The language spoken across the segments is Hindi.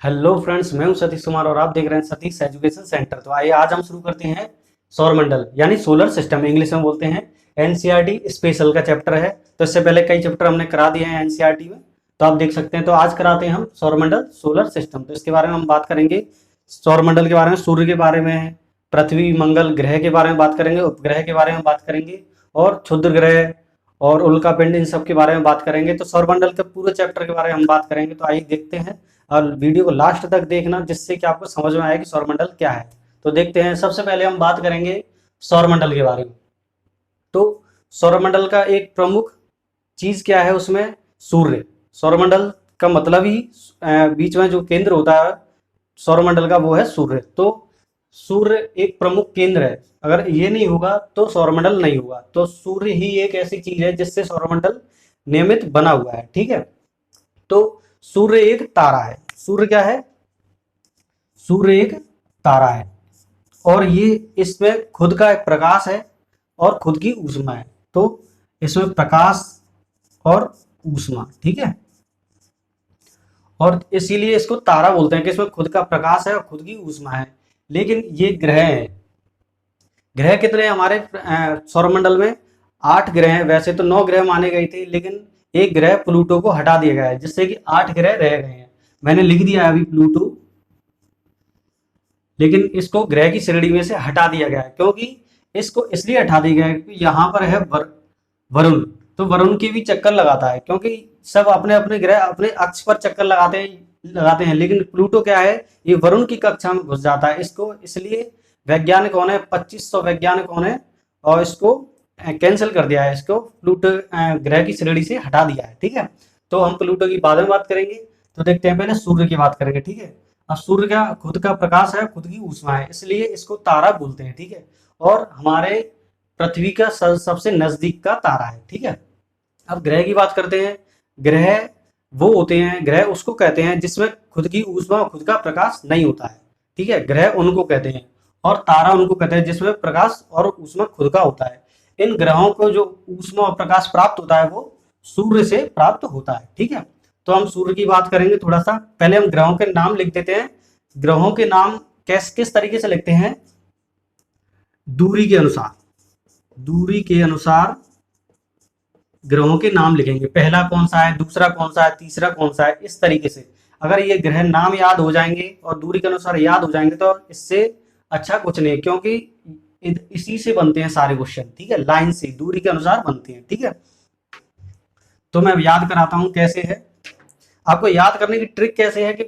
हेलो फ्रेंड्स, मैं हूं सतीश कुमार और आप देख रहे हैं सतीश एजुकेशन सेंटर। तो आइए आज हम शुरू करते हैं सौरमंडल यानी सोलर सिस्टम, इंग्लिश में बोलते हैं। एनसीईआरटी स्पेशल का चैप्टर है। तो इससे पहले कई चैप्टर हमने करा दिए हैं एनसीईआरटी में, तो आप देख सकते हैं। तो आज कराते हैं हम सौरमंडल सोलर सिस्टम। तो इसके बारे में हम बात करेंगे, सौरमंडल के बारे में, सूर्य के बारे में, पृथ्वी मंगल ग्रह के बारे में बात करेंगे, उपग्रह के बारे में बात करेंगे और क्षुद्र ग्रह और उल्का पिंड, इन सब के बारे में बात करेंगे। तो सौरमंडल के पूरे चैप्टर के बारे में हम बात करेंगे। तो आइए देखते हैं और वीडियो को लास्ट तक देखना, जिससे कि आपको समझ में आए कि सौरमंडल क्या है। तो देखते हैं। सबसे पहले हम बात करेंगे सौरमंडल के बारे में। तो सौरमंडल का एक प्रमुख चीज क्या है, उसमें सूर्य। सौरमंडल का मतलब ही बीच में जो केंद्र होता है सौरमंडल का, वो है सूर्य। तो सूर्य एक प्रमुख केंद्र है। अगर ये नहीं होगा तो सौरमंडल नहीं होगा। तो सूर्य ही एक ऐसी चीज है जिससे सौरमंडल नियमित बना हुआ है। ठीक है। तो सूर्य एक तारा है। सूर्य क्या है? सूर्य एक तारा है और ये इसमें खुद का एक प्रकाश है और खुद की ऊष्मा है। तो इसमें प्रकाश और ऊष्मा, ठीक है, और इसीलिए इसको तारा बोलते हैं कि इसमें खुद का प्रकाश है और खुद की ऊष्मा है। लेकिन ये ग्रह है। ग्रह कितने हैं हमारे सौरमंडल में? 8 ग्रह हैं। वैसे तो 9 ग्रह माने गए थे, लेकिन एक ग्रह प्लूटो को हटा दिया गया है, जिससे कि 8 ग्रह रह गए हैं। मैंने लिख दिया है अभी प्लूटो, लेकिन इसको ग्रह की श्रेणी में से हटा दिया गया है। क्योंकि इसको इसलिए हटा दिया गया है क्योंकि यहाँ पर है वरुण। तो वरुण की भी चक्कर लगाता है, क्योंकि सब अपने अपने ग्रह अपने अक्ष पर चक्कर लगाते हैं, लेकिन प्लूटो क्या है, ये वरुण की कक्षा में घुस जाता है। इसको इसलिए वैज्ञानिकों ने 2500 वैज्ञानिकों ने और इसको कैंसिल कर दिया है। इसको प्लूटो ग्रह की श्रेणी से हटा दिया है। ठीक है। तो हम प्लूटो की बाद में बात करेंगे। तो देखते हैं, पहले सूर्य की बात करेंगे। ठीक है। अब सूर्य का खुद का प्रकाश है, खुद की ऊष्मा है, इसलिए इसको तारा बोलते हैं। ठीक है। और हमारे पृथ्वी का सबसे नजदीक का तारा है। ठीक है। अब ग्रह की बात करते हैं। ग्रह वो होते हैं, ग्रह उसको कहते हैं जिसमें खुद की ऊष्मा और खुद का प्रकाश नहीं होता है। ठीक है। ग्रह उनको कहते हैं और तारा उनको कहते हैं जिसमें प्रकाश और ऊष्मा खुद का होता है। इन ग्रहों को जो ऊष्मा और प्रकाश प्राप्त होता है वो सूर्य से प्राप्त होता है। ठीक है। तो हम सूर्य की बात करेंगे थोड़ा सा। पहले हम ग्रहों के नाम लिख देते हैं। ग्रहों के नाम किस तरीके से लिखते हैं? दूरी के अनुसार। दूरी के अनुसार ग्रहों के नाम लिखेंगे। पहला कौन सा है, दूसरा कौन सा है, तीसरा कौन सा है, इस तरीके से। अगर ये ग्रह नाम याद हो जाएंगे और दूरी के अनुसार याद हो जाएंगे तो इससे अच्छा कुछ नहीं है, क्योंकि इसी से बनते हैं सारे क्वेश्चन। ठीक है। लाइन से दूरी के अनुसार बनते हैं। ठीक है। तो मैं याद कराता हूं कैसे है। आपको याद करने की ट्रिक कैसे है कि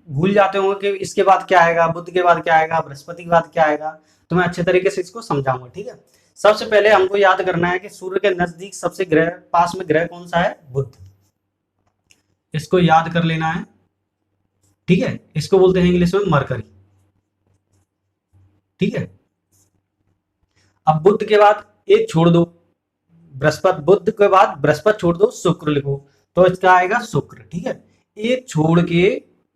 भूल जाते होंगे कि इसके बाद क्या आएगा, बुध के बाद क्या आएगा, बृहस्पति के बाद क्या आएगा। तो मैं अच्छे तरीके से इसको समझाऊंगा। ठीक है। सबसे पहले हमको याद करना है कि सूर्य के नजदीक सबसे ग्रह पास में ग्रह कौन सा है? बुध। इसको याद कर लेना है। ठीक है। इसको बोलते हैं इंग्लिश में मरकरी। ठीक है। अब बुध के बाद एक छोड़ दो, बृहस्पति। बुध के बाद बृहस्पति छोड़ दो, शुक्र लिखो, तो इसका आएगा शुक्र। ठीक है। एक छोड़ के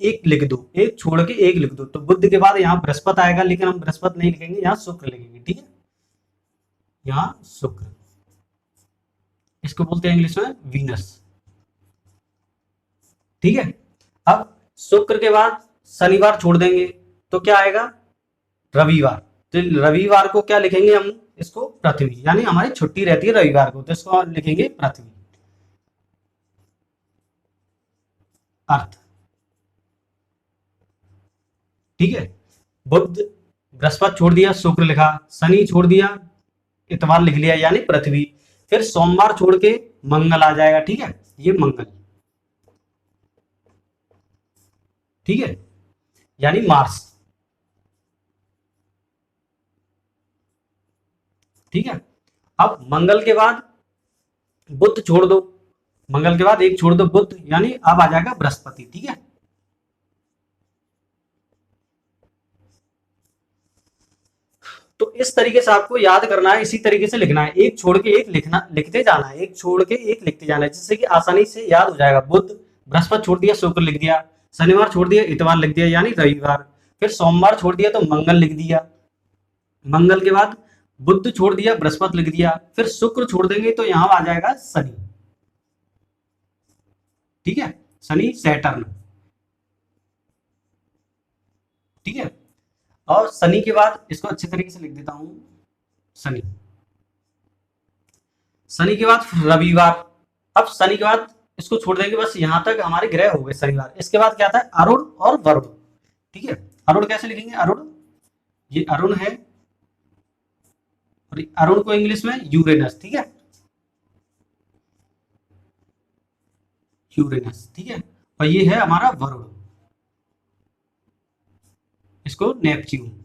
एक लिख दो, एक छोड़ के एक लिख दो, तो बुध के बाद यहाँ बृहस्पति आएगा, लेकिन हम बृहस्पति नहीं लिखेंगे, यहाँ शुक्र लिखेंगे। ठीक है। यहाँ शुक्र, इसको बोलते हैं इंग्लिश में वीनस। ठीक है। अब शुक्र के बाद शनिवार छोड़ देंगे तो क्या आएगा? रविवार। तो रविवार को क्या लिखेंगे हम? इसको पृथ्वी, यानी हमारी छुट्टी रहती है रविवार को, तो इसको लिखेंगे पृथ्वी, अर्थ। ठीक है। बुध बृहस्पति छोड़ दिया, शुक्र लिखा, शनि छोड़ दिया, इतवार लिख लिया, यानी पृथ्वी। फिर सोमवार छोड़ के मंगल आ जाएगा। ठीक है। ये मंगल, ठीक है, यानी मार्स। ठीक है। अब मंगल के बाद बुध छोड़ दो, मंगल के बाद एक छोड़ दो, बुध, यानी अब आ जाएगा बृहस्पति। ठीक है। तो इस तरीके से आपको याद करना है, इसी तरीके से लिखना है, एक छोड़ के एक लिखना, लिखते जाना है, एक छोड़ के एक लिखते जाना है, जिससे कि आसानी से याद हो जाएगा। बुध बृहस्पति छोड़ दिया, शुक्र लिख दिया, शनिवार छोड़ दिया, इतवार लिख दिया, यानी रविवार। फिर सोमवार छोड़ दिया तो मंगल लिख दिया, मंगल के बाद बुध छोड़ दिया, बृहस्पति लिख दिया, फिर शुक्र छोड़ देंगे तो यहां आ जाएगा शनि। ठीक है। शनि सैटर्न, ठीक है। और शनि के बाद इसको अच्छे तरीके से लिख देता हूं, शनि। शनि के बाद रविवार। अब शनि के बाद इसको छोड़ देंगे, बस यहां तक हमारे ग्रह हो गए शनिवार। इसके बाद क्या था, अरुण और वरुण। ठीक है, अरुण कैसे लिखेंगे, अरुण, ये अरुण है, और अरुण को इंग्लिश में यूरेनस। ठीक है, यूरेनस। ठीक है, और ये है हमारा वरुण, इसको नेपच्यून।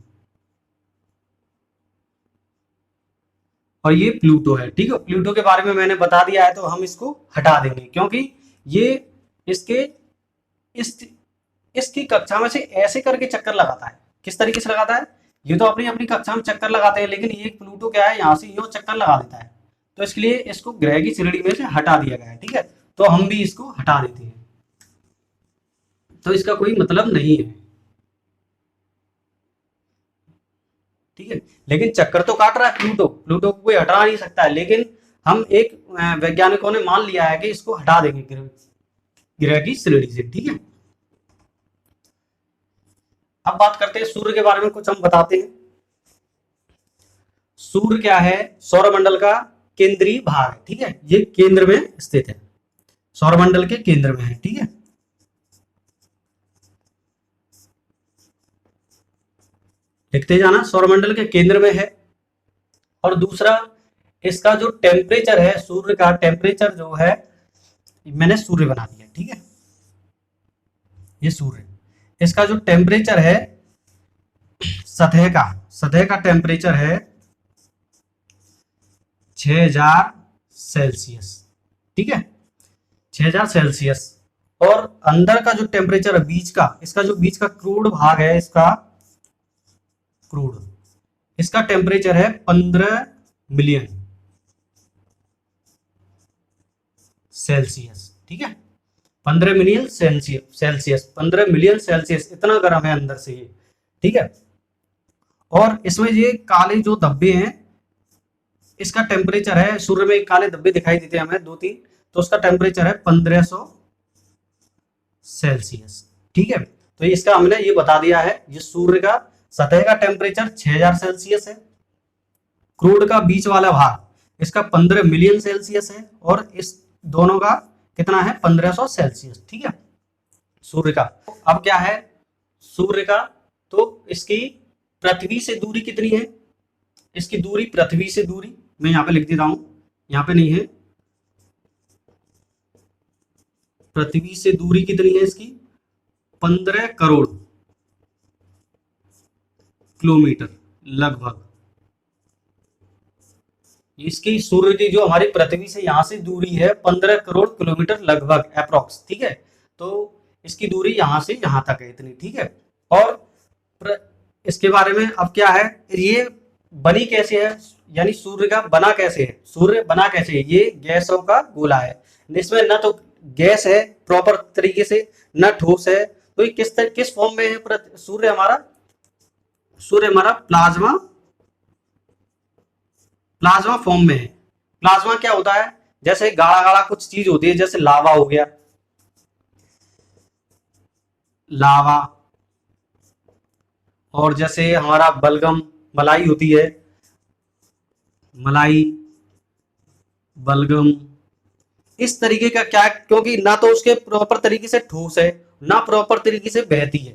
और ये प्लूटो है। ठीक है, प्लूटो के बारे में मैंने बता दिया है, तो हम इसको हटा देंगे, क्योंकि ये इसके इस इसकी कक्षा में से ऐसे करके चक्कर लगाता है। किस तरीके से लगाता है, ये तो अपनी अपनी कक्षा में चक्कर लगाते हैं, लेकिन ये प्लूटो क्या है, यहाँ से यूं चक्कर लगा देता है। तो इसके लिए इसको ग्रह की श्रेणी में से हटा दिया गया है। ठीक है, तो हम भी इसको हटा देते हैं, तो इसका कोई मतलब नहीं है। ठीक है, लेकिन चक्कर तो काट रहा है प्लूटो, प्लूटो को कोई हटा नहीं सकता है, लेकिन हम एक वैज्ञानिकों ने मान लिया है कि इसको हटा देंगे ग्रह की श्रेणी से। ठीक है, अब बात करते हैं सूर्य के बारे में, कुछ हम बताते हैं। सूर्य क्या है, सौरमंडल का केंद्रीय भाग। ठीक है, ये केंद्र में स्थित है, सौरमंडल के केंद्र में है। ठीक है, लिखते जाना, सौरमंडल के केंद्र में है। और दूसरा, इसका जो टेम्परेचर है, सूर्य का टेम्परेचर जो है, मैंने सूर्य बना दिया। ठीक है, ये सूर्य, इसका जो टेम्परेचर है सतह का टेम्परेचर है 6000 सेल्सियस। ठीक है, 6000 सेल्सियस। और अंदर का जो टेम्परेचर है बीच का, इसका जो बीच का क्रूड भाग है, इसका टेम्परेचर है 15 मिलियन सेल्सियस। ठीक है, 15 मिलियन सेल्सियस, 15 मिलियन सेल्सियस, इतना गर्म है अंदर से ये। ठीक है, और इसमें ये काले जो धब्बे हैं, इसका टेम्परेचर है, सूर्य में काले धब्बे दिखाई देते हैं हमें 2-3, तो उसका टेम्परेचर है 1500 सेल्सियस। ठीक है, तो इसका हमने ये बता दिया है, ये सूर्य का सतह का टेम्परेचर 6000 सेल्सियस है, क्रूड का बीच वाला भाग इसका 15 मिलियन सेल्सियस है, और इस दोनों का कितना है, 1500 सेल्सियस। ठीक है, सूर्य का। अब क्या है सूर्य का, तो इसकी पृथ्वी से दूरी कितनी है, इसकी दूरी पृथ्वी से दूरी मैं यहां पे लिख देता हूं, यहां पे नहीं है, पृथ्वी से दूरी कितनी है इसकी, 15 करोड़ किलोमीटर लगभग। इसकी सूर्य की जो हमारी पृथ्वी से यहां से दूरी है 15 करोड़ किलोमीटर लगभग, अप्रोक्स। ठीक है, तो इसकी दूरी यहां से यहां तक है इतनी। ठीक है, और इसके बारे में अब क्या है, ये बनी कैसे है, यानी सूर्य का बना कैसे है, सूर्य बना कैसे है, ये गैसों का गोला है, इसमें न तो गैस है प्रॉपर तरीके से, न ठोस है। तो ये किस फॉर्म में है सूर्य हमारा, प्लाज्मा फॉर्म में है। प्लाज्मा क्या होता है, जैसे गाढ़ा गाढ़ा कुछ चीज होती है, जैसे लावा हो गया, लावा, और जैसे हमारा बलगम, मलाई होती है, मलाई, बलगम, इस तरीके का क्या, क्योंकि ना तो उसके प्रॉपर तरीके से ठोस है, ना प्रॉपर तरीके से बहती है।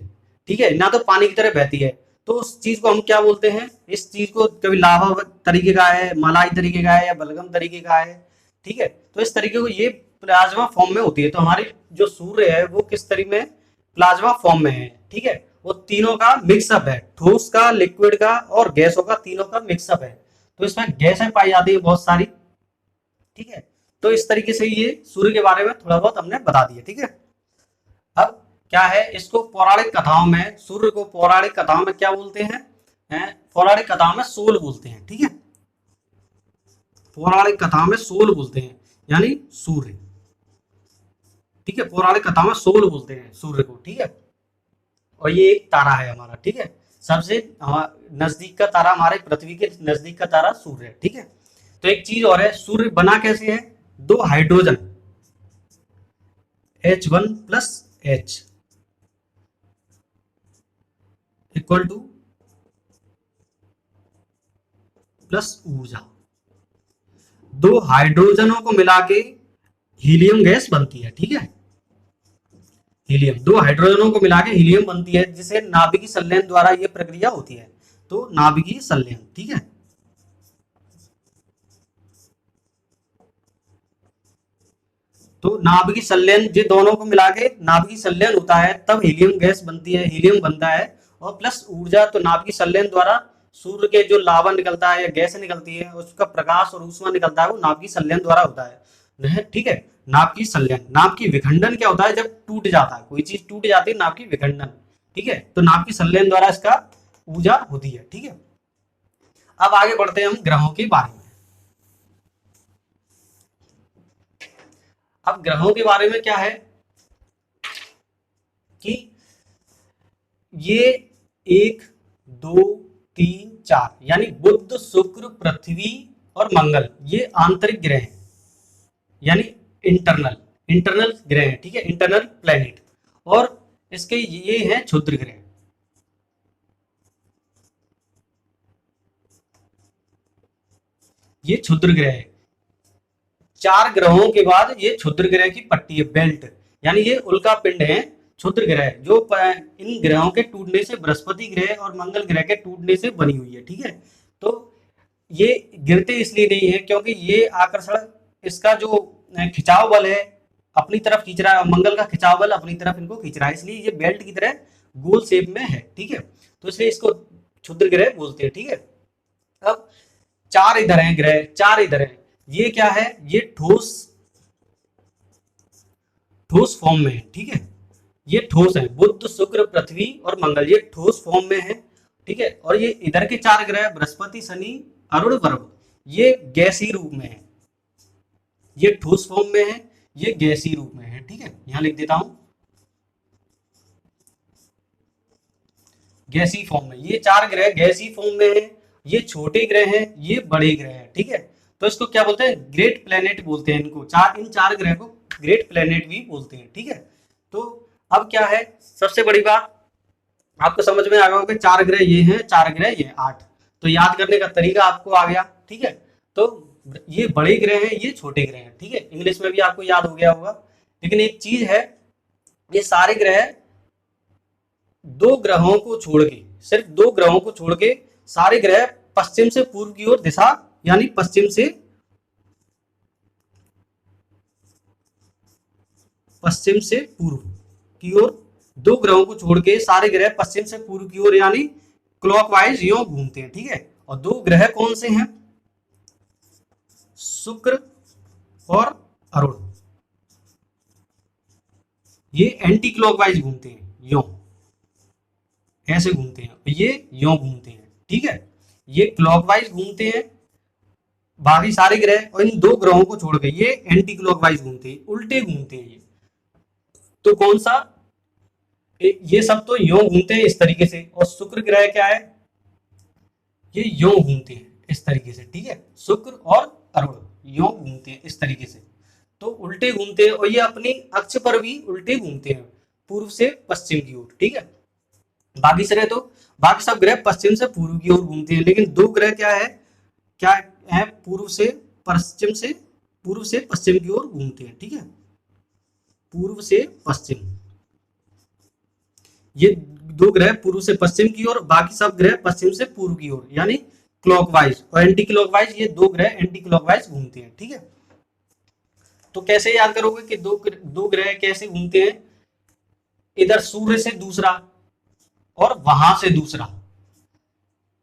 ठीक है, ना तो पानी की तरह बहती है, तो उस चीज को हम क्या बोलते हैं, इस चीज को कभी लावा तरीके का है, मलाई तरीके का है, या बलगम तरीके का है। ठीक है, तो इस तरीके को ये प्लाज्मा फॉर्म में होती है। तो हमारी जो सूर्य है वो किस तरीके में, प्लाज्मा फॉर्म में है। ठीक है, वो तीनों का मिक्सअप है, ठोस का, लिक्विड का और गैसों का, तीनों का मिक्सअप है। तो इसमें गैसें पाई जाती है बहुत सारी। ठीक है, तो इस तरीके से ये सूर्य के बारे में थोड़ा बहुत हमने बता दिया। ठीक है, अब क्या है, इसको पौराणिक कथाओं में, सूर्य को पौराणिक कथाओं में क्या बोलते हैं, पौराणिक कथाओं में सोल बोलते हैं। ठीक है, पौराणिक कथाओं में सोल बोलते हैं, यानी सूर्य। ठीक है, पौराणिक कथाओं में सोल बोलते हैं सूर्य को। ठीक है, और ये एक तारा है हमारा। ठीक है, सबसे नजदीक का तारा, हमारे पृथ्वी के नजदीक का तारा सूर्य है। ठीक है, तो एक चीज और है, सूर्य बना कैसे है, 2 hydrogen H1+H, equal two plus ऊर्जा। दो हाइड्रोजनों को मिला के हीलियम गैस बनती है, ठीक है। हीलियम, दो हाइड्रोजनों को मिला के हीलियम बनती है, जिसे नाभिकीय संलयन द्वारा यह प्रक्रिया होती है। तो नाभिकीय संलयन, ठीक है। तो नाभिकीय संलयन, ये दोनों को मिला के नाभिकीय संलयन होता है, तब हीलियम गैस बनती है, हीलियम बनता है। और प्लस ऊर्जा, तो नाभिकीय संलयन द्वारा सूर्य के जो लावा निकलता है या गैस निकलती है, उसका प्रकाश और ऊष्मा निकलता है, वो नाभिकीय संलयन द्वारा होता है, ठीक है। नाभिकीय संलयन, नाभिकीय विखंडन क्या होता है, जब टूट जाता है कोई चीज, टूट जाती है, नाभिकीय विखंडन, ठीक है। तो नाभिकीय संलयन द्वारा इसका ऊर्जा होती है, ठीक है। अब आगे बढ़ते हैं हम ग्रहों के बारे में। अब ग्रहों के बारे में क्या है कि ये 1 2 3 4 यानी बुध, शुक्र, पृथ्वी और मंगल, ये आंतरिक ग्रह हैं, यानी इंटरनल ग्रह हैं, ठीक है, इंटरनल प्लेनेट। और इसके ये हैं क्षुद्र ग्रह। ये क्षुद्र ग्रह है। 4 ग्रहों के बाद ये क्षुद्र ग्रह की पट्टी है, बेल्ट, यानी ये उल्का पिंड है, क्षुद्र ग्रह, जो इन ग्रहों के टूटने से, बृहस्पति ग्रह और मंगल ग्रह के टूटने से बनी हुई है, ठीक है। तो ये गिरते इसलिए नहीं है क्योंकि ये आकर्षण, इसका जो खिंचाव बल है अपनी तरफ खींच रहा है, मंगल का खिंचाव बल अपनी तरफ इनको खींच रहा है, इसलिए ये बेल्ट की तरह गोल शेप में है, ठीक है। तो इसलिए इसको क्षुद्र ग्रह बोलते हैं, ठीक है। अब 4 इधर हैं ग्रह, 4 इधर हैं, ये क्या है, ये ठोस फॉर्म में है, ठीक है। ये ठोस है, बुध, शुक्र, पृथ्वी और मंगल, ये ठोस फॉर्म में है, ठीक है। और ये इधर के 4 ग्रह बृहस्पति, शनि, अरुण, वरुण, ये गैसीय रूप में है, ये ठोस फॉर्म में है, ये गैसीय रूप में है, ठीक है। यहां लिख देता हूं गैसीय फॉर्म में, ये 4 ग्रह गैसीय फॉर्म में है, ये छोटे ग्रह हैं, ये बड़े ग्रह हैं, ठीक है। तो इसको क्या बोलते हैं, ग्रेट प्लेनेट बोलते हैं इनको, इन 4 ग्रह को ग्रेट प्लेनेट भी बोलते हैं, ठीक है। तो अब क्या है, सबसे बड़ी बात आपको समझ में आ गया होगा, 4 ग्रह ये हैं, 4 ग्रह ये 8। तो याद करने का तरीका आपको आ गया, ठीक है। तो ये बड़े ग्रह हैं, ये छोटे ग्रह हैं, ठीक है। इंग्लिश में भी आपको याद हो गया होगा। लेकिन एक चीज है, ये सारे ग्रह 2 ग्रहों को छोड़ के, सिर्फ 2 ग्रहों को छोड़ के सारे ग्रह पश्चिम से पूर्व की ओर दिशा, यानी पश्चिम से पूर्व की ओर, 2 ग्रहों को छोड़ के सारे ग्रह पश्चिम से पूर्व की ओर यानी क्लॉकवाइज यूं घूमते हैं, ठीक है। और 2 ग्रह कौन से हैं, शुक्र और अरुण, ये एंटी क्लॉकवाइज घूमते हैं, यूं ऐसे घूमते हैं, ये यूं घूमते हैं, ठीक है। ये क्लॉकवाइज घूमते हैं बाकी सारे ग्रह, और इन 2 ग्रहों को छोड़ के ये एंटी क्लॉकवाइज घूमते हैं, उल्टे घूमते हैं ये। तो कौन सा, ये सब तो यूं घूमते हैं इस तरीके से, और शुक्र ग्रह क्या है, ये यूं घूमते हैं इस तरीके से, ठीक है। शुक्र और अरुण यूं घूमते हैं इस तरीके से, तो उल्टे घूमते हैं, और ये अपनी अक्ष पर भी उल्टे घूमते हैं, पूर्व से पश्चिम की ओर, ठीक है। बाकी सब ग्रह पश्चिम से पूर्व की ओर घूमते हैं, लेकिन 2 ग्रह क्या है, पूर्व से पश्चिम की ओर घूमते हैं, ठीक है। पूर्व से पश्चिम, ये 2 ग्रह पूर्व से पश्चिम की ओर, बाकी सब ग्रह पश्चिम से पूर्व की ओर, यानी क्लॉकवाइज। और एंटी क्लॉकवाइज, ये 2 ग्रह एंटी क्लॉकवाइज घूमते हैं, ठीक है। तो कैसे याद करोगे कि दो ग्रह कैसे घूमते हैं, इधर सूर्य से दूसरा और वहां से दूसरा,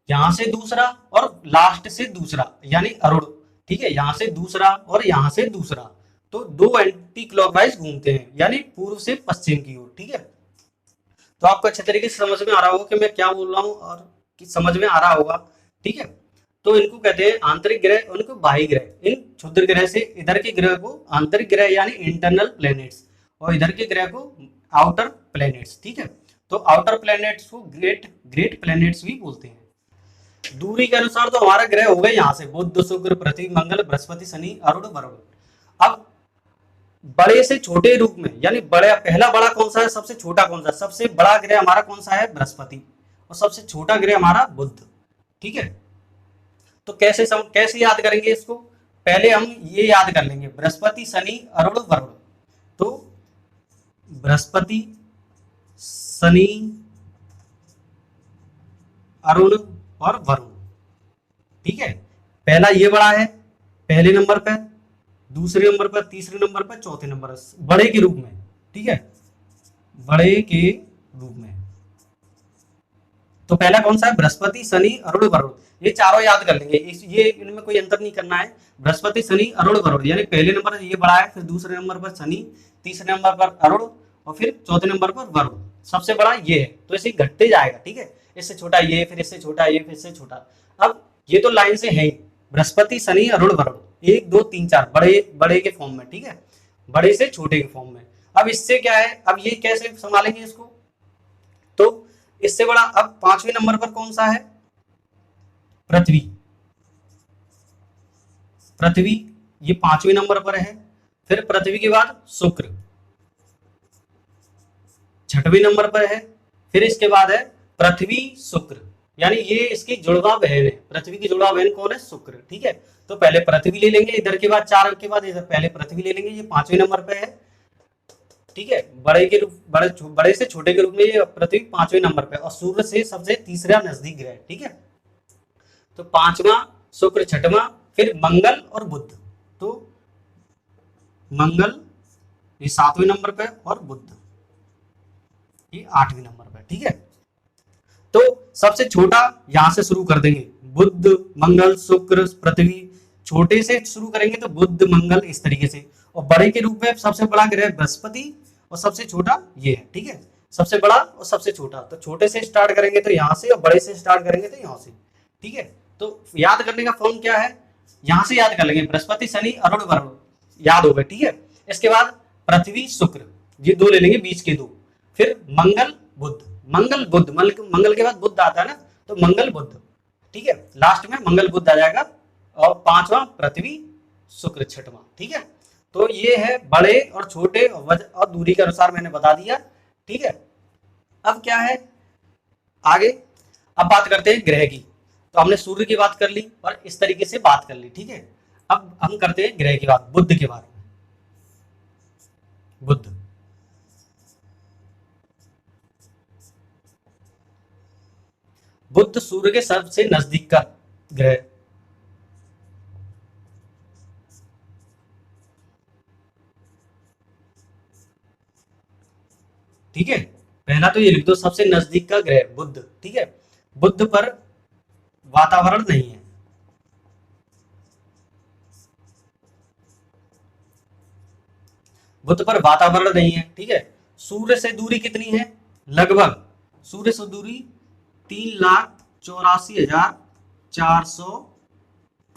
यहां से दूसरा और लास्ट से दूसरा, यानी अरुण, ठीक है। यहां से दूसरा और यहां से दूसरा, तो 2 एंटी क्लॉकवाइज घूमते हैं, यानी पूर्व से पश्चिम की ओर, ठीक है। तो आपको अच्छे तरीके से समझ में आ रहा होगा कि मैं क्या बोल रहा हूं, और कि समझ में आ रहा होगा, ठीक है। तो इनको कहते हैं आंतरिक ग्रह, उनको बाह्य ग्रह। इन क्षुद्र ग्रह से इधर के ग्रह को आंतरिक ग्रह यानी इंटरनल प्लैनेट्स, और इधर के ग्रह को आउटर प्लैनेट्स, ठीक है। तो आउटर प्लैनेट्स को ग्रेट प्लैनेट्स भी बोलते हैं। दूरी के अनुसार तो हमारा ग्रह हो गए यहाँ से बुध, शुक्र, पृथ्वी, मंगल, बृहस्पति, शनि, अरुण, वरुण। अब बड़े से छोटे रूप में, यानी पहला बड़ा कौन सा है, सबसे छोटा कौन सा, सबसे बड़ा ग्रह हमारा कौन सा है, बृहस्पति। और सबसे छोटा ग्रह हमारा बुध। ठीक है, तो कैसे याद करेंगे इसको? पहले हम ये याद कर लेंगे, बृहस्पति शनि अरुण वरुण। तो बृहस्पति शनि अरुण और वरुण। ठीक है, पहला ये बड़ा है पहले नंबर पर, दूसरे नंबर पर, तीसरे नंबर पर, चौथे नंबर पर, बड़े के रूप में। ठीक है, बड़े के रूप में। तो पहला कौन सा है? बृहस्पति शनि अरुण वरुण। ये चारों याद कर लेंगे, ये इनमें कोई अंतर नहीं करना है। बृहस्पति शनि अरुण वरुण, यानी पहले नंबर पर ये बड़ा है, फिर दूसरे नंबर पर शनि, तीसरे नंबर पर अरुण और फिर चौथे नंबर पर वरुण। सबसे बड़ा ये है, तो इसे घटते जाएगा। ठीक है, इससे छोटा ये, फिर इससे छोटा ये, फिर इससे छोटा। अब ये तो लाइन से है ही, बृहस्पति शनि अरुण वरुण, 1 2 3 4, बड़े बड़े के फॉर्म में। ठीक है, बड़े से छोटे के फॉर्म में। अब इससे क्या है, अब ये कैसे संभालेंगे इसको? तो इससे बड़ा अब पांचवें नंबर पर कौन सा है? पृथ्वी। पृथ्वी ये पांचवें नंबर पर है। फिर पृथ्वी के बाद शुक्र छठवें नंबर पर है। फिर इसके बाद है पृथ्वी शुक्र, यानी ये इसकी जुड़वा बहन है। पृथ्वी की जुड़वा बहन कौन है? शुक्र। ठीक है, तो पहले पृथ्वी ले लेंगे, इधर के बाद 4 के बाद इधर पहले पृथ्वी ले लेंगे, ये पांचवें नंबर पे है। ठीक है, बड़े के रूप बड़े से छोटे के रूप में ये पृथ्वी पांचवें नंबर पे, और सूर्य से सबसे तीसरा नजदीक ग्रह। ठीक है, तो पांचवा शुक्र, छठवां, फिर मंगल और बुध। तो मंगल ये 7वें नंबर पे और बुध ये 8वें नंबर पे। ठीक है, तो सबसे छोटा यहां से शुरू कर देंगे, बुध मंगल शुक्र पृथ्वी। छोटे से शुरू करेंगे तो बुध मंगल इस तरीके से, और बड़े के रूप में सबसे बड़ा ग्रह बृहस्पति और सबसे छोटा ये है। ठीक है, सबसे बड़ा और सबसे छोटा, तो छोटे से स्टार्ट करेंगे तो यहां से, और बड़े से स्टार्ट करेंगे तो यहां से। ठीक है, तो याद करने का फॉर्म क्या है? यहां से याद कर लेंगे, बृहस्पति शनि अरुण वरुण याद हो गए। ठीक है, इसके बाद पृथ्वी शुक्र, ये दो ले लेंगे बीच के दो। फिर मंगल बुध, मंगल बुध, मंगल के बाद बुध आता है ना, तो मंगल बुध। ठीक है, लास्ट में मंगल बुध आ जाएगा, और पांचवा पृथ्वी शुक्र छठवां। ठीक है, तो ये है बड़े और छोटे और दूरी के अनुसार मैंने बता दिया। ठीक है, अब क्या है आगे? अब बात करते हैं ग्रह की। तो हमने सूर्य की बात कर ली और इस तरीके से बात कर ली। ठीक है, अब हम करते हैं ग्रह की बात, बुध के बारे में। बुध, बुध सूर्य के सबसे नजदीक का ग्रह। ठीक है, पहला तो ये लिख दो, सबसे नजदीक का ग्रह बुध। ठीक है, बुध पर वातावरण नहीं है। बुध पर वातावरण नहीं है। ठीक है, सूर्य से दूरी कितनी है? लगभग सूर्य से दूरी 3,84,400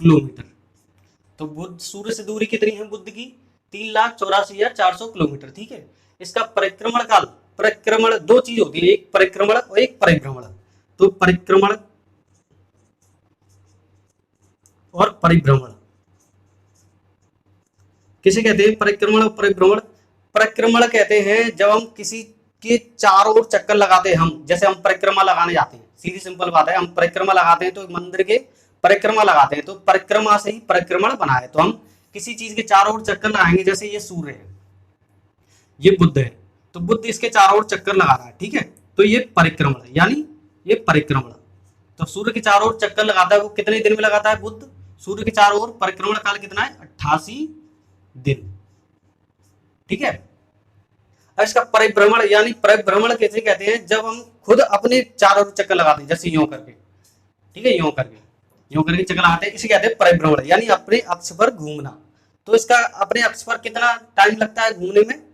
किलोमीटर। तो बुध सूर्य से दूरी कितनी है बुध की? 3,84,400 किलोमीटर। ठीक है, इसका परिक्रमण काल, परिक्रमण दो चीज होती है, एक परिक्रमण और एक परिभ्रमण। तो परिक्रमण और परिभ्रमण किसे कहते हैं? परिक्रमण और परिभ्रमण। परिक्रमण कहते हैं जब हम किसी के चारों ओर चक्कर लगाते हैं, हम जैसे हम परिक्रमा लगाने जाते हैं, सीधी सिंपल बात है, हम परिक्रमा लगाते हैं तो मंदिर के परिक्रमा लगाते हैं, तो परिक्रमा से ही परिक्रमण बना है। तो हम किसी चीज के चारों ओर चक्कर लगाएंगे, जैसे ये सूर्य है, ये बुध है, तो बुध इसके चारों ओर चक्कर लगा रहा है। ठीक है, तो ये परिक्रमण, यानी ये परिक्रमण। तो सूर्य के चारों ओर चक्कर लगाता है, वो कितने दिन में लगाता है बुध? सूर्य के चारों ओर परिक्रमण काल कितना है? 88 दिन। ठीक है, इसका परिभ्रमण, यानी परिभ्रमण कैसे कहते हैं? जब हम खुद अपने चारों ओर चक्कर लगाते हैं, जैसे यूं करके। ठीक है, यूं करके चक्कर लगाते हैं, इसे कहते हैं परिभ्रमण, यानी अपने अक्ष पर घूमना। तो इसका अपने अक्ष पर कितना टाइम लगता है घूमने में?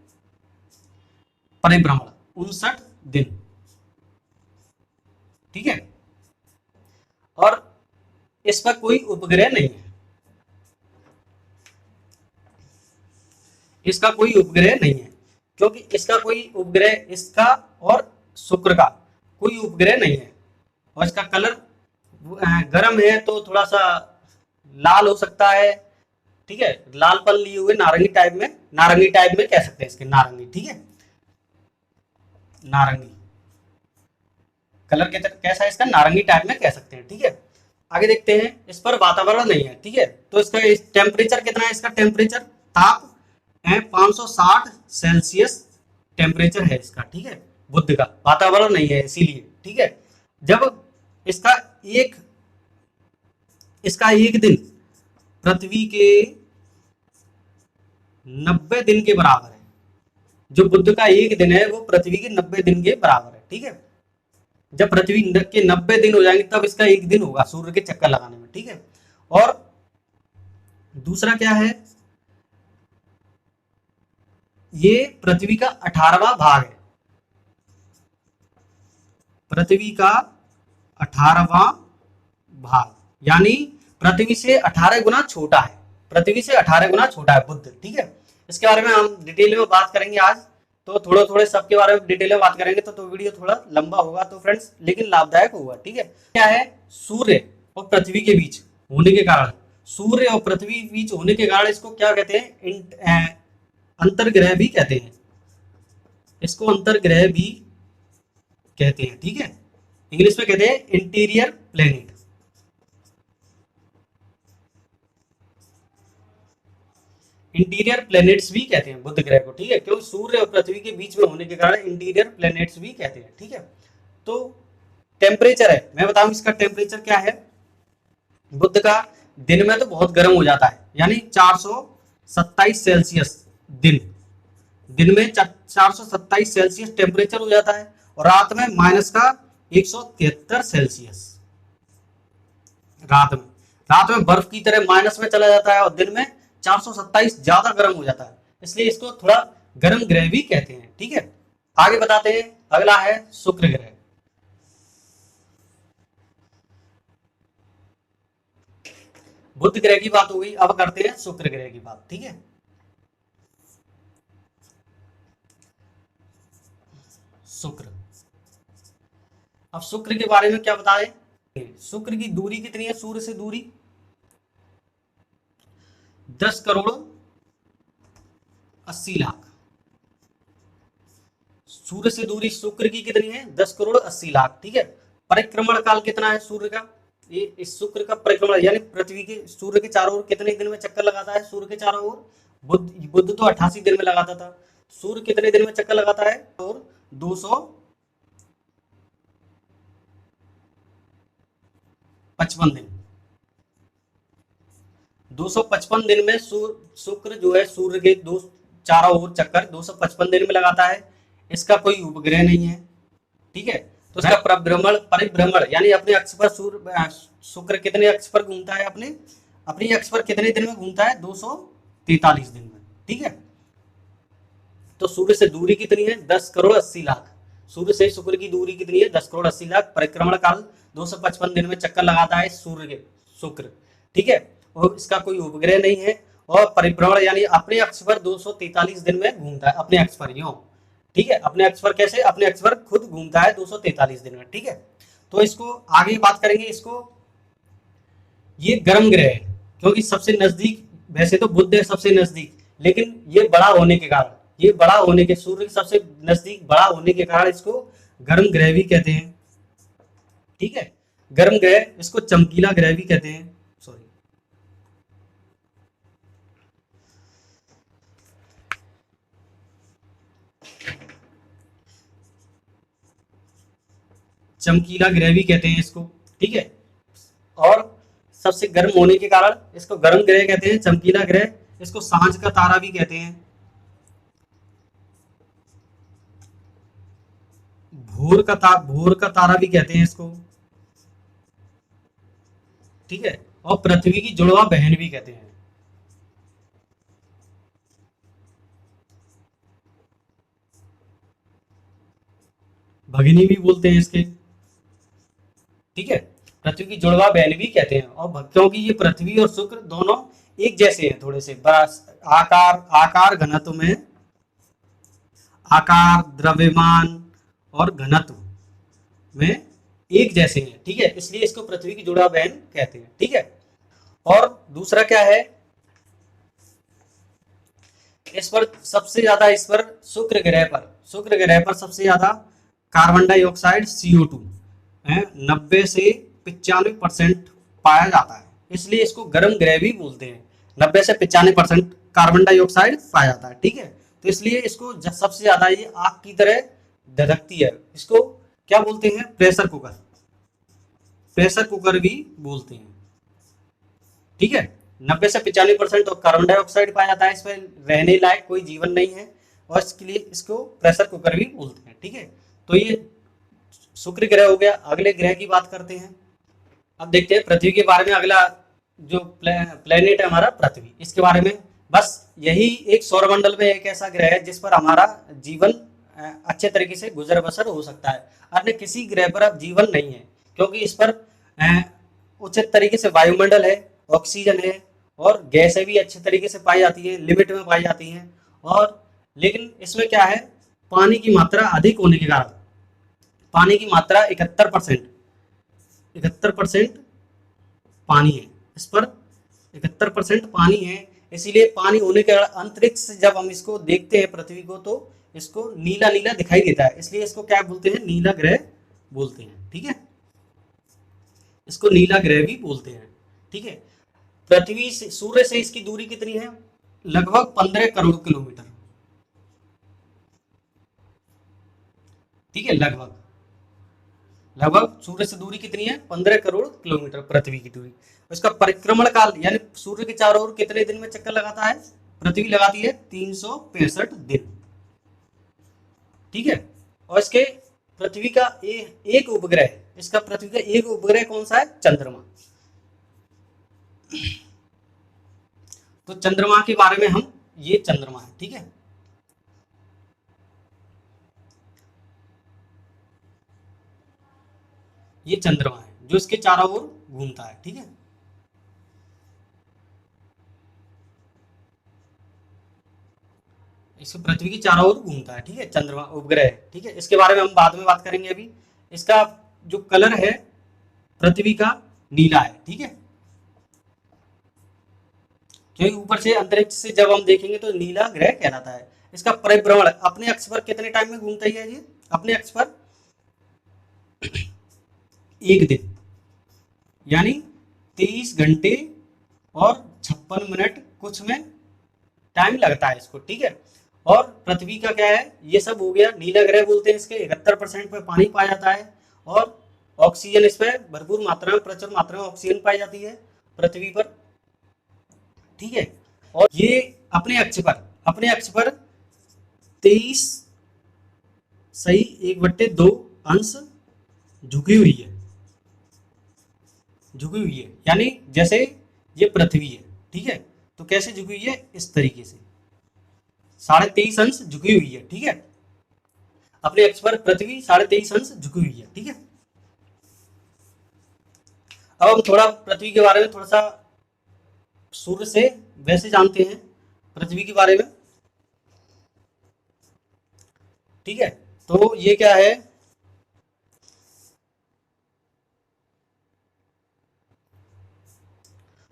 परिभ्रमण 59 दिन। ठीक है, और इस पर कोई उपग्रह नहीं है, इसका कोई उपग्रह नहीं है, क्योंकि इसका कोई उपग्रह, इसका और शुक्र का कोई उपग्रह नहीं है। और इसका कलर गर्म है तो थोड़ा सा लाल हो सकता है। ठीक है, लालपन लिए हुए नारंगी टाइप में, नारंगी टाइप में कह सकते हैं इसके, नारंगी। ठीक है, नारंगी कलर के कैसा है इसका, नारंगी टाइप में कह सकते हैं। ठीक है, आगे देखते हैं, इस पर वातावरण नहीं है। ठीक है, तो इसका टेम्परेचर कितना है, इसका टेम्परेचर ताप है 560 सेल्सियस टेम्परेचर है इसका। ठीक है, बुध का वातावरण नहीं है इसीलिए। ठीक है, जब इसका एक दिन पृथ्वी के 90 दिन के बराबर है। जो बुध का एक दिन है वो पृथ्वी के 90 दिन के बराबर है। ठीक है, जब पृथ्वी के 90 दिन हो जाएंगे तब इसका एक दिन होगा सूर्य के चक्कर लगाने में। ठीक है, और दूसरा क्या है, ये पृथ्वी का 18वां भाग है। पृथ्वी का 18वां भाग, यानी पृथ्वी से 18 गुना छोटा है। पृथ्वी से 18 गुना छोटा है बुध। ठीक है, इसके बारे में हम डिटेल में बात करेंगे आज, तो थोड़े थोड़े सबके बारे में डिटेल में बात करेंगे तो वीडियो थोड़ा लंबा होगा तो फ्रेंड्स, लेकिन लाभदायक होगा। ठीक है, क्या है, सूर्य और पृथ्वी के बीच होने के कारण, सूर्य और पृथ्वी के बीच होने के कारण इसको क्या कहते हैं, अंतर्ग्रह भी कहते हैं। इसको अंतर्ग्रह भी कहते हैं। ठीक है, इंग्लिश में कहते हैं इंटीरियर प्लेनेट। इंटीरियर प्लैनेट्स भी कहते हैं बुध ग्रह को। ठीक है, क्योंकि सूर्य और पृथ्वी के बीच में होने के कारण इंटीरियर प्लैनेट्स भी कहते हैं। ठीक है, तो टेम्परेचर है, मैं बताऊं इसका टेम्परेचर क्या है। बुध का दिन में तो बहुत गर्म हो जाता है, यानी 427 सेल्सियस दिन में 427 सेल्सियस टेम्परेचर हो जाता है, और रात में माइनस का 173 सेल्सियस। रात में बर्फ की तरह माइनस में चला जाता है, और दिन में 427 ज्यादा गर्म हो जाता है, इसलिए इसको थोड़ा गर्म ग्रह भी कहते हैं। ठीक है, आगे बताते हैं, अगला है शुक्र ग्रह। बुध ग्रह की बात हो गई, अब करते हैं शुक्र ग्रह की बात। ठीक है, शुक्र, अब शुक्र के बारे में क्या बताएं। शुक्र की दूरी कितनी है, सूर्य से दूरी 10 करोड़ 80 लाख। सूर्य से दूरी शुक्र की कितनी है, 10 करोड़ 80 लाख। ठीक है, परिक्रमण काल कितना है सूर्य का, ये इस शुक्र का परिक्रमण, यानी पृथ्वी के सूर्य के चारों ओर कितने दिन में चक्कर लगाता है, सूर्य के चारों ओर। बुध तो 88 दिन में लगाता था, सूर्य कितने दिन में चक्कर लगाता है, और 255 दिन। 255 दिन में शुक्र जो है सूर्य के चारों ओर चक्कर 255 दिन में लगाता है। इसका कोई उपग्रह नहीं है। ठीक है, तो इसका परिभ्रमण यानी अपने अक्ष पर शुक्र कितने अक्ष पर घूमता है, अपनी अक्ष पर कितने दिन में घूमता है, 243 दिन में। ठीक है, तो सूर्य से दूरी कितनी है, 10 करोड़ 80 लाख। सूर्य से शुक्र की दूरी कितनी है, 10 करोड़ 80 लाख। परिक्रमण काल 255 दिन में चक्कर लगाता है शुक्र। ठीक है, और इसका कोई उपग्रह नहीं है, और परिभ्रमण यानी अपने अक्ष पर 243 दिन में घूमता है, अपने अक्ष पर यूं। ठीक है, अपने अक्ष पर कैसे, अपने अक्ष पर खुद घूमता है 243 दिन में। ठीक है, तो इसको आगे बात करेंगे। इसको ये गर्म ग्रह है, क्योंकि सबसे नजदीक, वैसे तो बुध है सबसे नजदीक, लेकिन ये बड़ा होने के कारण, ये बड़ा होने के, सूर्य के सबसे नजदीक बड़ा होने के कारण इसको गर्म ग्रह भी कहते हैं। ठीक है, गर्म ग्रह, इसको चमकीला ग्रह भी कहते हैं। सॉरी, चमकीला ग्रह भी कहते हैं इसको। ठीक है, और सबसे गर्म होने के कारण इसको गर्म ग्रह कहते हैं, चमकीला ग्रह। इसको सांझ का तारा भी कहते हैं, भोर का तारा भी कहते हैं इसको। ठीक है, और पृथ्वी की जुड़वा बहन भी कहते हैं। भगिनी भी बोलते हैं इसके। ठीक है, पृथ्वी की जुड़वा बहन भी कहते हैं, और क्योंकि ये पृथ्वी और शुक्र दोनों एक जैसे हैं, थोड़े से आकार घनत्व में, आकार, द्रव्यमान और घनत्व में एक जैसे हैं। ठीक है, इसलिए इसको पृथ्वी की जुड़वा बहन कहते हैं। ठीक है, और दूसरा क्या है, इस पर शुक्र ग्रह पर सबसे ज्यादा कार्बन डाइऑक्साइड CO2 90 से 95% पाया जाता है, इसलिए इसको गर्म ग्रह भी बोलते हैं। 90 से 95% कार्बन डाइऑक्साइड पाया जाता है, ठीक है। तो इसलिए इसको सबसे ज्यादा ये आग की तरह धधकती है। इसको क्या बोलते हैं? प्रेशर कुकर, प्रेशर कुकर भी बोलते हैं, ठीक है। 90 से 95% और कार्बन डाइऑक्साइड पाया जाता है, इसमें रहने लायक कोई जीवन नहीं है, और इसके लिए इसको प्रेशर कुकर भी बोलते हैं, ठीक है। तो ये शुक्र ग्रह हो गया। अगले ग्रह की बात करते हैं। अब देखते हैं पृथ्वी के बारे में। अगला जो प्लेनेट है हमारा पृथ्वी, इसके बारे में बस यही एक सौरमंडल में एक ऐसा ग्रह है जिस पर हमारा जीवन अच्छे तरीके से गुजर बसर हो सकता है। अन्य किसी ग्रह पर अब जीवन नहीं है, क्योंकि इस पर उचित तरीके से वायुमंडल है, ऑक्सीजन है, और गैसें भी अच्छे तरीके से पाई जाती है, लिमिट में पाई जाती हैं। और लेकिन इसमें क्या है, पानी की मात्रा अधिक होने के कारण, पानी की मात्रा 71% पानी है, इस पर 71% पानी है। इसीलिए पानी होने के कारण अंतरिक्ष से जब हम इसको देखते हैं पृथ्वी को, तो इसको नीला नीला दिखाई देता है, इसलिए इसको क्या बोलते हैं? नीला ग्रह बोलते हैं, ठीक है। इसको नीला ग्रह भी बोलते हैं, ठीक है। पृथ्वी से, सूर्य से इसकी दूरी कितनी है? लगभग 15 करोड़ किलोमीटर, ठीक है। लगभग लगभग सूर्य से दूरी कितनी है? 15 करोड़ किलोमीटर पृथ्वी की दूरी। इसका परिक्रमण काल, यानी सूर्य के चारों ओर कितने दिन में चक्कर लगाता है? पृथ्वी लगाती है 365 दिन, ठीक है। और इसके पृथ्वी का एक उपग्रह, इसका पृथ्वी का एक उपग्रह कौन सा है? चंद्रमा। तो चंद्रमा के बारे में हम, ये चंद्रमा है, ठीक है। ये चंद्रमा है जो इसके चारों ओर घूमता है, ठीक है। इसको पृथ्वी की चारों ओर घूमता है, ठीक है, चंद्रमा उपग्रह है, ठीक है। इसके बारे में हम बाद में बात करेंगे। अभी इसका जो कलर है पृथ्वी का, नीला है, ठीक है। क्योंकि ऊपर से अंतरिक्ष से जब हम देखेंगे तो नीला ग्रह कहलाता है। इसका परिभ्रमण अपने अक्ष पर कितने टाइम में घूमता है ये? अपने अक्ष पर एक दिन, यानी 23 घंटे और 56 मिनट कुछ में टाइम लगता है इसको, ठीक है। और पृथ्वी का क्या है? ये सब हो गया, नीला ग्रह बोलते हैं इसके। 71% पे पानी पाया जाता है, और ऑक्सीजन इस पर भरपूर मात्रा में, प्रचुर मात्रा में ऑक्सीजन पाई जाती है पृथ्वी पर, ठीक है। और ये अपने अक्ष पर 23 सही 1/2 अंश झुकी हुई है, झुकी हुई है, यानी जैसे ये पृथ्वी है, ठीक है। तो कैसे झुकी हुई है? इस तरीके से 23.5 अंश झुकी हुई है, ठीक है। अपने अक्ष पर पृथ्वी 23.5 अंश झुकी हुई है, ठीक है। अब हम थोड़ा पृथ्वी के बारे में थोड़ा सा सूर्य से वैसे जानते हैं पृथ्वी के बारे में, ठीक है। तो ये क्या है?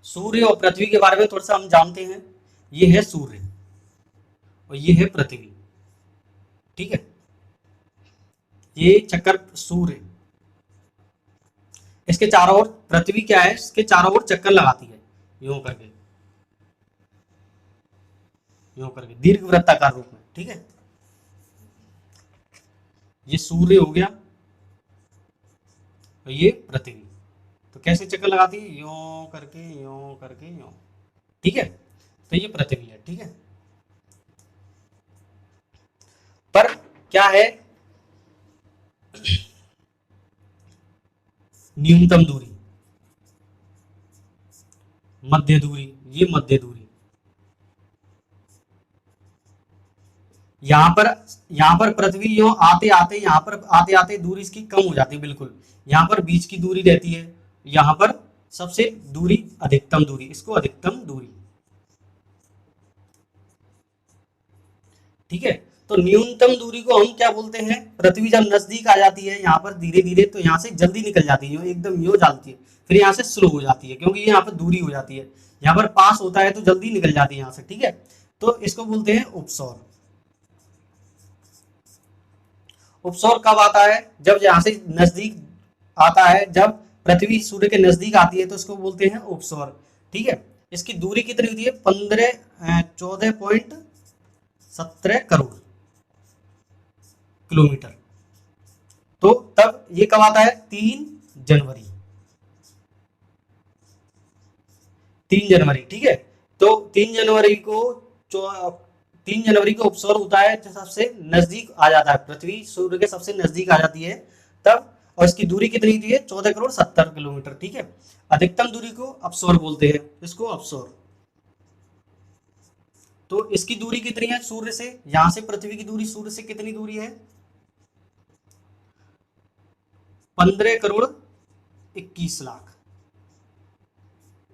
सूर्य और पृथ्वी के बारे में थोड़ा सा हम जानते हैं। ये है सूर्य और ये है पृथ्वी, ठीक है। ये चक्कर सूर्य, इसके चारों ओर पृथ्वी क्या है? इसके चारों ओर चक्कर लगाती है, यूं करके, यूं करके दीर्घ वृत्ताकार रूप में, ठीक है। ये सूर्य हो गया और ये पृथ्वी। तो कैसे चक्कर लगाती है? यूं करके, यूं करके, यूं, ठीक है। तो ये पृथ्वी है, ठीक है। पर क्या है? न्यूनतम दूरी, मध्य दूरी, ये मध्य दूरी। यहाँ पर पृथ्वी यो आते आते, यहाँ पर आते आते दूरी इसकी कम हो जाती है, बिल्कुल। यहाँ पर बीच की दूरी रहती है, यहाँ पर सबसे दूरी अधिकतम दूरी, इसको अधिकतम दूरी, ठीक है। तो न्यूनतम दूरी को हम क्या बोलते हैं? पृथ्वी जब नजदीक आ जाती है यहाँ पर धीरे धीरे, तो यहाँ से जल्दी निकल जाती है, एकदम यो जाती है, फिर यहाँ से स्लो हो जाती है, क्योंकि यहाँ पर दूरी हो जाती है। यहाँ पर पास होता है तो जल्दी निकल जाती है यहाँ से, ठीक है। तो इसको बोलते हैं उपसौर। उपसौर कब आता है? जब यहाँ से नजदीक आता है जब पृथ्वी सूर्य के नजदीक आती है तो इसको बोलते हैं उपसौर। ठीक है, इसकी दूरी कितनी होती है? 14.17 किलोमीटर। तो तब ये कब आता है? 3 जनवरी। 3 जनवरी, ठीक है। तो 3 जनवरी को 3 जनवरी को उपसौर होता है, जो सबसे नजदीक आ जाता है, पृथ्वी सूर्य के सबसे नजदीक आ जाती है तब। और इसकी दूरी कितनी होती है? 14 करोड़ 70 किलोमीटर। ठीक है, अधिकतम दूरी को अपसौर बोलते हैं, इसको अपसौर। तो इसकी दूरी कितनी है सूर्य से? यहां से पृथ्वी की दूरी सूर्य से कितनी दूरी है? 15 करोड़ 21 लाख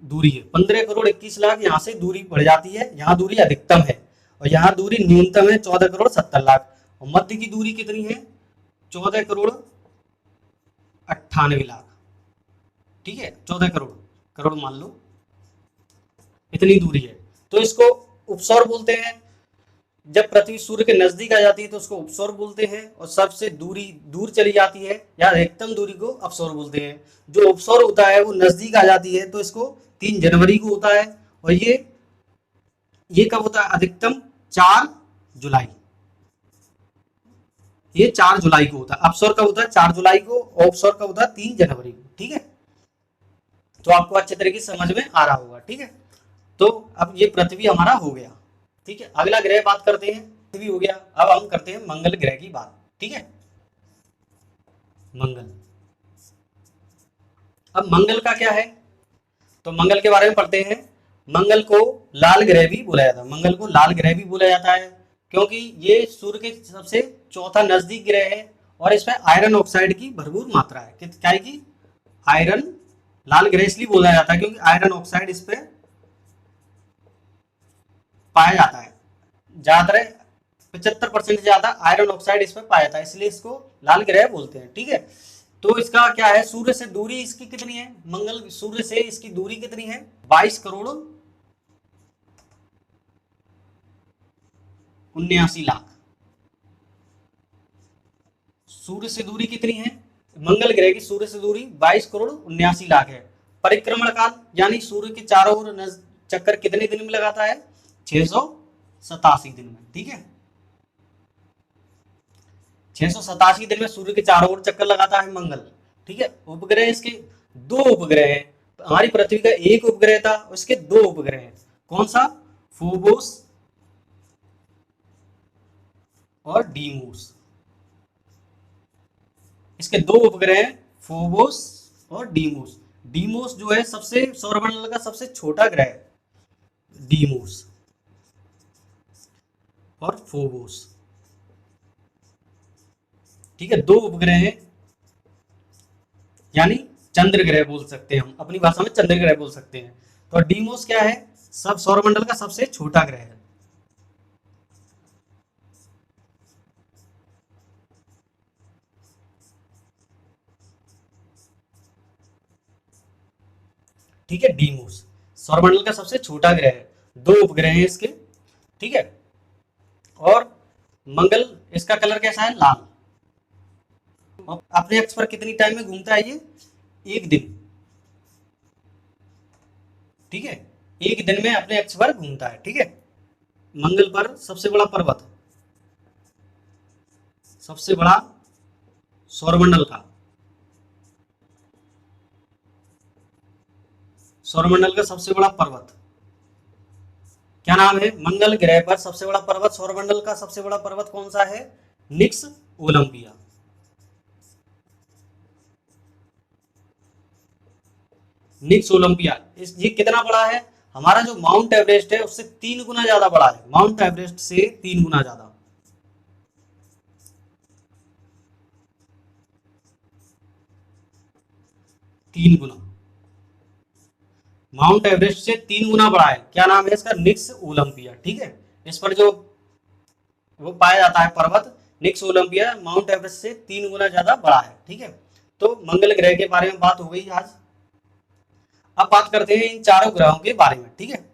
दूरी है। 15 करोड़ 21 लाख यहाँ से दूरी बढ़ जाती है, यहाँ दूरी अधिकतम है, और यहाँ दूरी न्यूनतम है 14 करोड़ 70 लाख। और मध्य की दूरी कितनी है? 14 करोड़ 98 लाख। ठीक है, 14 करोड़, करोड़ मान लो, इतनी दूरी है। तो इसको उपसौर बोलते हैं। जब पृथ्वी सूर्य के नजदीक आ जाती है तो उसको उपसौर बोलते हैं, और सबसे दूरी दूर चली जाती है या अधिकतम दूरी को अपसौर बोलते हैं। जो उपसौर होता है वो नजदीक आ जाती है तो इसको 3 जनवरी को होता है, और ये कब होता है? अधिकतम 4 जुलाई। ये 4 जुलाई को होता है। अपसौर कब होता है? 4 जुलाई को, और उपसौर कब होता है? 3 जनवरी को। ठीक है, तो आपको अच्छे तरीके से समझ में आ रहा होगा। ठीक है, तो अब ये पृथ्वी हमारा हो गया। ठीक है, अगला ग्रह बात करते हैं। पृथ्वी हो गया, अब हम करते हैं मंगल ग्रह की बात। ठीक है, मंगल। अब मंगल का क्या है? तो मंगल के बारे में पढ़ते हैं। मंगल को लाल ग्रह भी बोला जाता है। मंगल को लाल ग्रह भी बोला जाता है क्योंकि ये सूर्य के सबसे चौथा नजदीक ग्रह है, और इसमें आयरन ऑक्साइड की भरपूर मात्रा है। क्या है कि आयरन, लाल ग्रह इसलिए बोला जाता है क्योंकि आयरन ऑक्साइड इस पे पाया जाता है। ज्यादातर 75% ज्यादा आयरन ऑक्साइड इसमें पाया जाता है, इसलिए इसको लाल ग्रह बोलते हैं। ठीक है, तो इसका क्या है? सूर्य से दूरी इसकी कितनी है? मंगल सूर्य से इसकी दूरी कितनी है? 22 करोड़ 79 लाख। सूर्य से दूरी कितनी है? मंगल ग्रह की सूर्य से दूरी 22 करोड़ 79 लाख है। परिक्रमण काल यानी सूर्य के चारों ओर चक्कर कितने दिन में लगाता है? 687 दिन में। ठीक है, 687 दिन में सूर्य के चारों ओर चक्कर लगाता है मंगल। ठीक है, उपग्रह इसके 2 उपग्रह हैं। हमारी पृथ्वी का एक उपग्रह था, उसके 2 उपग्रह हैं। कौन सा? फोबोस और डीमोस। इसके 2 उपग्रह हैं, फोबोस और डीमोस। डीमोस जो है सबसे सौरमंडल का सबसे छोटा ग्रह है, डीमोस और फोबोस। ठीक है, 2 उपग्रह हैं, यानी चंद्र ग्रह बोल सकते हैं हम, अपनी भाषा में चंद्र ग्रह बोल सकते हैं। तो डीमोस क्या है? सब सौरमंडल का सबसे छोटा ग्रह है। ठीक है, डीमोस सौरमंडल का सबसे छोटा ग्रह है। 2 उपग्रह हैं इसके। ठीक है, और मंगल, इसका कलर कैसा है? लाल। अपने अक्ष पर कितनी टाइम में घूमता है ये? 1 दिन। ठीक है, 1 दिन में अपने अक्ष पर घूमता है। ठीक है, मंगल पर सबसे बड़ा पर्वत, सबसे बड़ा सौरमंडल का, सौरमंडल का सबसे बड़ा पर्वत क्या नाम है? मंगल ग्रह पर सबसे बड़ा पर्वत, सौरमंडल का सबसे बड़ा पर्वत कौन सा है? निक्स ओलंपिया। निक्स ओलंपिया। ये कितना बड़ा है? हमारा जो माउंट एवरेस्ट है उससे 3 गुना ज्यादा बड़ा है। माउंट एवरेस्ट से 3 गुना ज्यादा, 3 गुना। माउंट एवरेस्ट से 3 गुना बड़ा है। क्या नाम है इसका? निक्स ओलंपिया। ठीक है, इस पर जो वो पाया जाता है पर्वत निक्स ओलंपिया, माउंट एवरेस्ट से 3 गुना ज्यादा बड़ा है। ठीक है, तो मंगल ग्रह के बारे में बात हो गई आज। अब बात करते हैं इन चारों ग्रहों के बारे में। ठीक है,